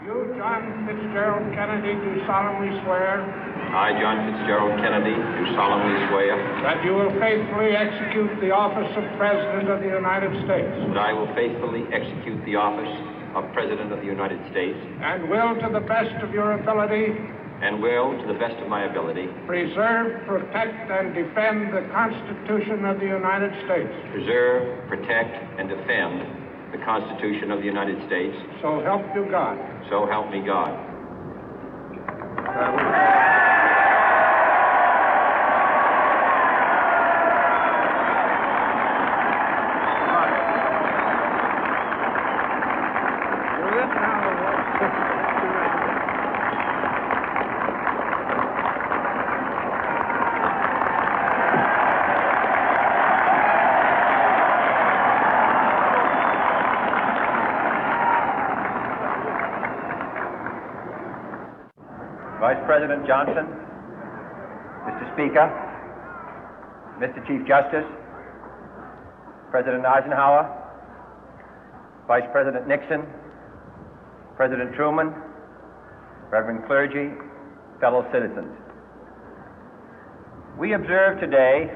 You, John Fitzgerald Kennedy, do solemnly swear. I, John Fitzgerald Kennedy, do solemnly swear. That you will faithfully execute the office of President of the United States. That I will faithfully execute the office of President of the United States. And will, to the best of your ability. And will, to the best of my ability. Preserve, protect, and defend the Constitution of the United States. Preserve, protect, and defend the Constitution of the United States. So help you God. So help me God. Vice President Johnson, Mr. Speaker, Mr. Chief Justice, President Eisenhower, Vice President Nixon, President Truman, Reverend clergy, fellow citizens. We observe today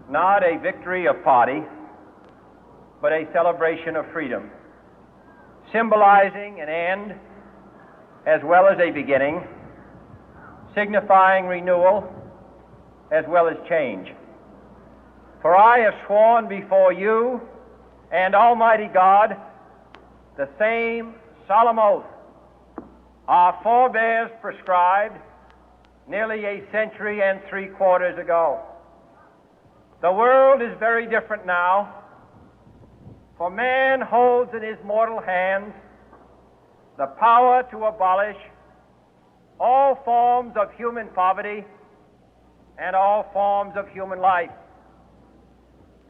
not a victory of party, but a celebration of freedom, symbolizing an end as well as a beginning, signifying renewal as well as change. For I have sworn before you and Almighty God the same solemn oath our forebears prescribed nearly a century and 3/4 ago. The world is very different now, for man holds in his mortal hands the power to abolish all forms of human poverty and all forms of human life.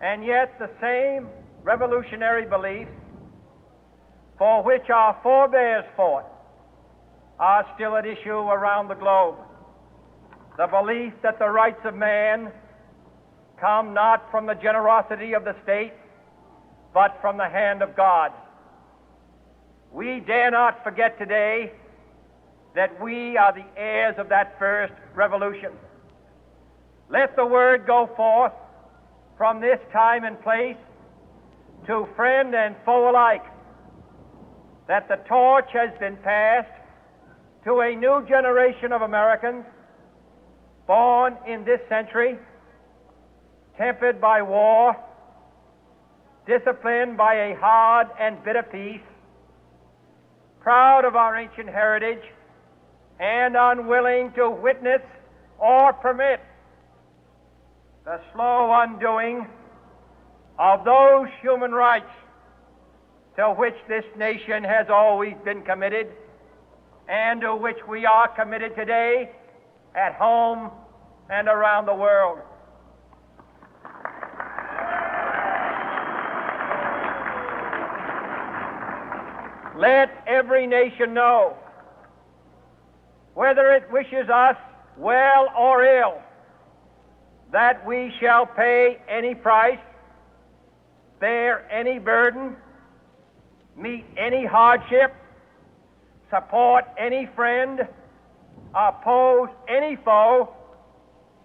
And yet the same revolutionary beliefs for which our forebears fought are still at issue around the globe. The belief that the rights of man come not from the generosity of the state, but from the hand of God. We dare not forget today that we are the heirs of that first revolution. Let the word go forth from this time and place to friend and foe alike that the torch has been passed to a new generation of Americans born in this century, tempered by war, disciplined by a hard and bitter peace, proud of our ancient heritage, and unwilling to witness or permit the slow undoing of those human rights to which this nation has always been committed and to which we are committed today at home and around the world. Let every nation know, whether it wishes us well or ill, that we shall pay any price, bear any burden, meet any hardship, support any friend, oppose any foe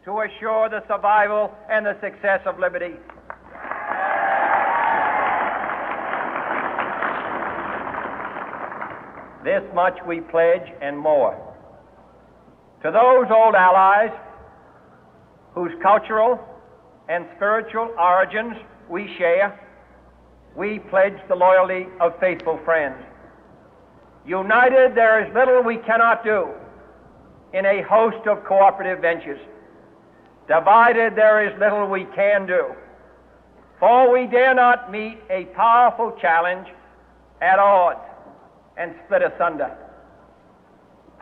to assure the survival and the success of liberty. This much we pledge and more. To those old allies whose cultural and spiritual origins we share, we pledge the loyalty of faithful friends. United, there is little we cannot do in a host of cooperative ventures. Divided, there is little we can do, for we dare not meet a powerful challenge at odds and split asunder.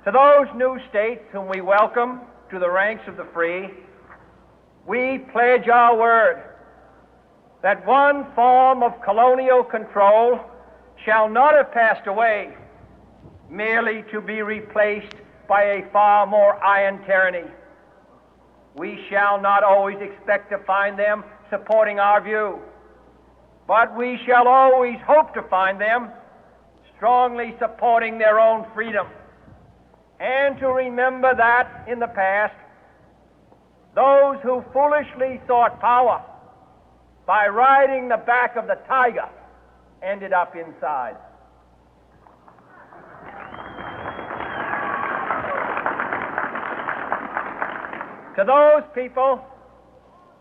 To those new states whom we welcome to the ranks of the free, we pledge our word that one form of colonial control shall not have passed away, merely to be replaced by a far more iron tyranny. We shall not always expect to find them supporting our view, but we shall always hope to find them strongly supporting their own freedom, and to remember that in the past, those who foolishly sought power by riding the back of the tiger ended up inside. To those people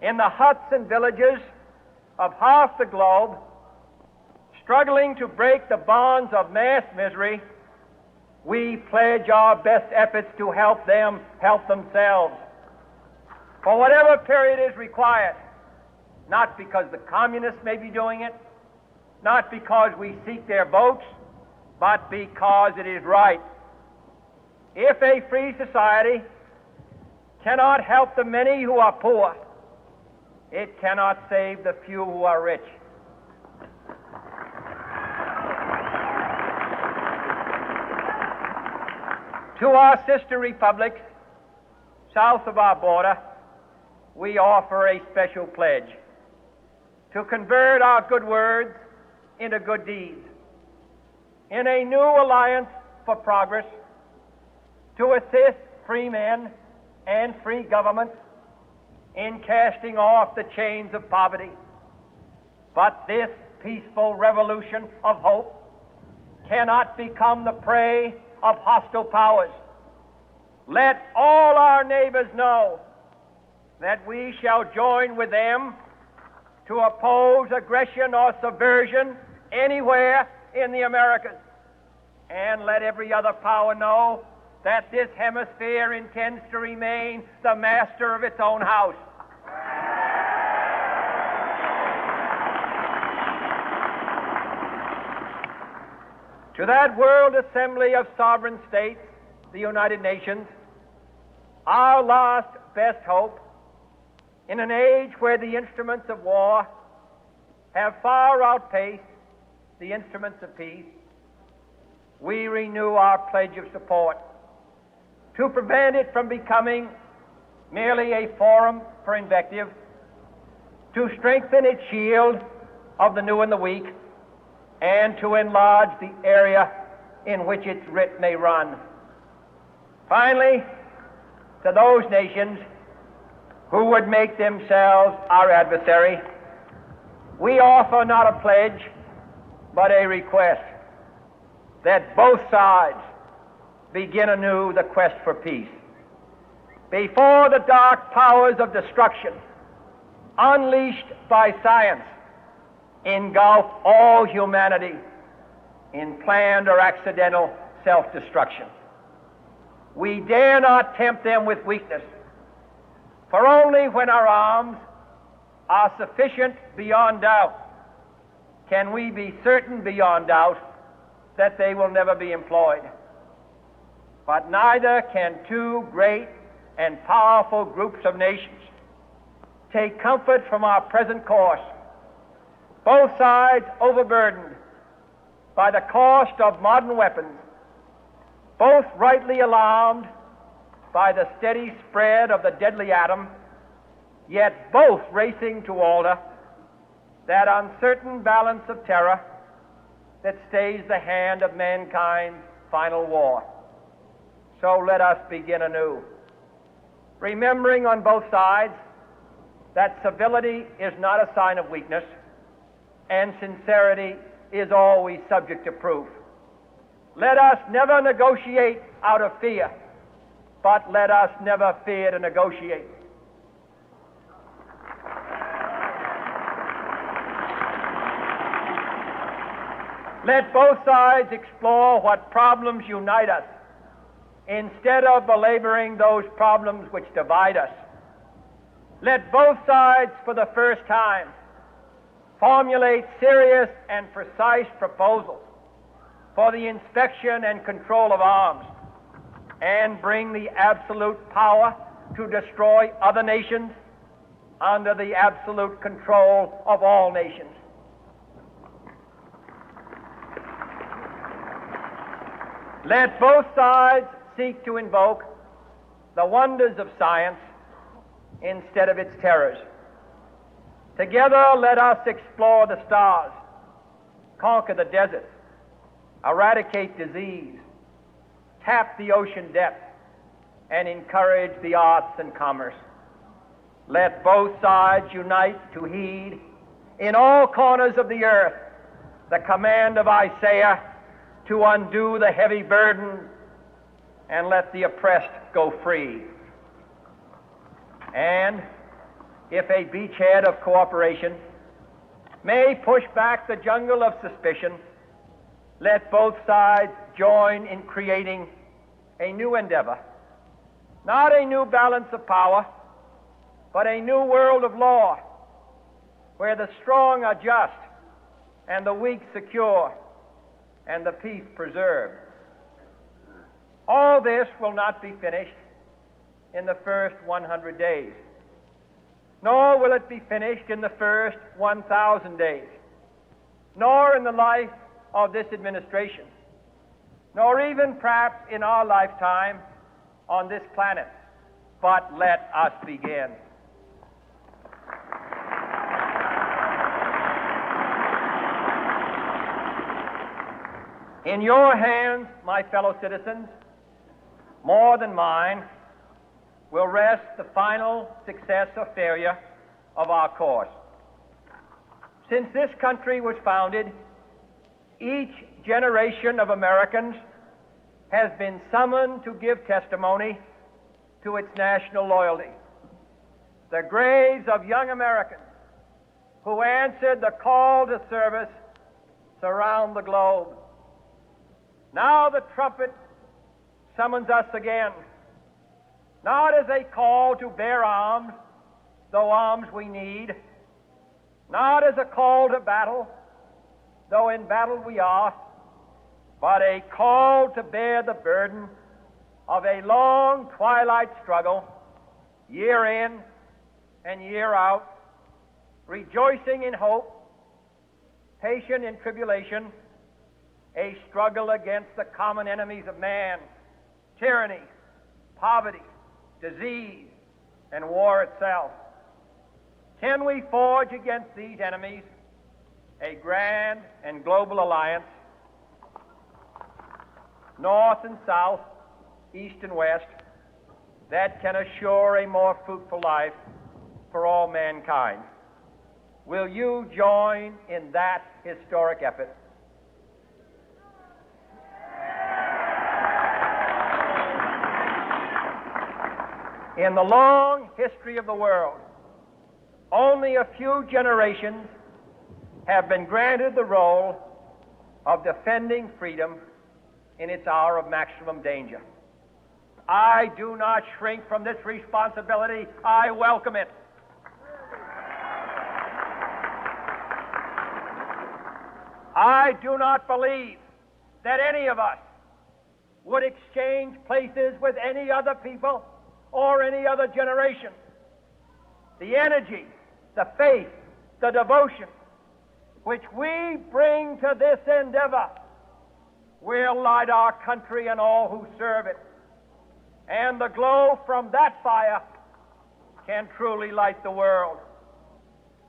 in the huts and villages of half the globe struggling to break the bonds of mass misery, we pledge our best efforts to help them help themselves for whatever period is required, not because the communists may be doing it, not because we seek their votes, but because it is right. If a free society cannot help the many who are poor, it cannot save the few who are rich. To our sister republics south of our border, we offer a special pledge to convert our good words into good deeds, in a new alliance for progress, to assist free men and free governments in casting off the chains of poverty. But this peaceful revolution of hope cannot become the prey of hostile powers. Let all our neighbors know that we shall join with them to oppose aggression or subversion anywhere in the Americas. And let every other power know that this hemisphere intends to remain the master of its own house. To that World Assembly of Sovereign States, the United Nations, our last best hope, in an age where the instruments of war have far outpaced the instruments of peace, we renew our pledge of support to prevent it from becoming merely a forum for invective, to strengthen its shield of the new and the weak, and to enlarge the area in which its writ may run. Finally, to those nations who would make themselves our adversary, we offer not a pledge, but a request that both sides begin anew the quest for peace. Before the dark powers of destruction, unleashed by science, engulf all humanity in planned or accidental self-destruction, we dare not tempt them with weakness, for only when our arms are sufficient beyond doubt can we be certain beyond doubt that they will never be employed. But neither can two great and powerful groups of nations take comfort from our present course, both sides overburdened by the cost of modern weapons, both rightly alarmed by the steady spread of the deadly atom, yet both racing to alter that uncertain balance of terror that stays the hand of mankind's final war. So let us begin anew, remembering on both sides that civility is not a sign of weakness, and sincerity is always subject to proof. Let us never negotiate out of fear, but let us never fear to negotiate. Let both sides explore what problems unite us, instead of belaboring those problems which divide us. Let both sides, for the first time, formulate serious and precise proposals for the inspection and control of arms, and bring the absolute power to destroy other nations under the absolute control of all nations. Let both sides seek to invoke the wonders of science instead of its terrors. Together, let us explore the stars, conquer the deserts, eradicate disease, tap the ocean depth, and encourage the arts and commerce. Let both sides unite to heed in all corners of the earth the command of Isaiah to undo the heavy burden and let the oppressed go free. And if a beachhead of cooperation may push back the jungle of suspicion, let both sides join in creating a new endeavor, not a new balance of power, but a new world of law, where the strong are just and the weak secure and the peace preserved. All this will not be finished in the first 100 days, nor will it be finished in the first 1,000 days, nor in the life of this administration, nor even perhaps in our lifetime on this planet. But let us begin. In your hands, my fellow citizens, more than mine, will rest the final success or failure of our course. Since this country was founded, each generation of Americans has been summoned to give testimony to its national loyalty. The graves of young Americans who answered the call to service surround the globe. Now the trumpet summons us again, not as a call to bear arms, though arms we need, not as a call to battle, though in battle we are, but a call to bear the burden of a long twilight struggle, year in and year out, rejoicing in hope, patient in tribulation, a struggle against the common enemies of man, tyranny, poverty, disease, and war itself. Can we forge against these enemies a grand and global alliance, north and south, east and west, that can assure a more fruitful life for all mankind? Will you join in that historic effort? In the long history of the world, only a few generations have been granted the role of defending freedom in its hour of maximum danger. I do not shrink from this responsibility. I welcome it. I do not believe that any of us would exchange places with any other people or any other generation. The energy, the faith, the devotion which we bring to this endeavor will light our country and all who serve it. And the glow from that fire can truly light the world.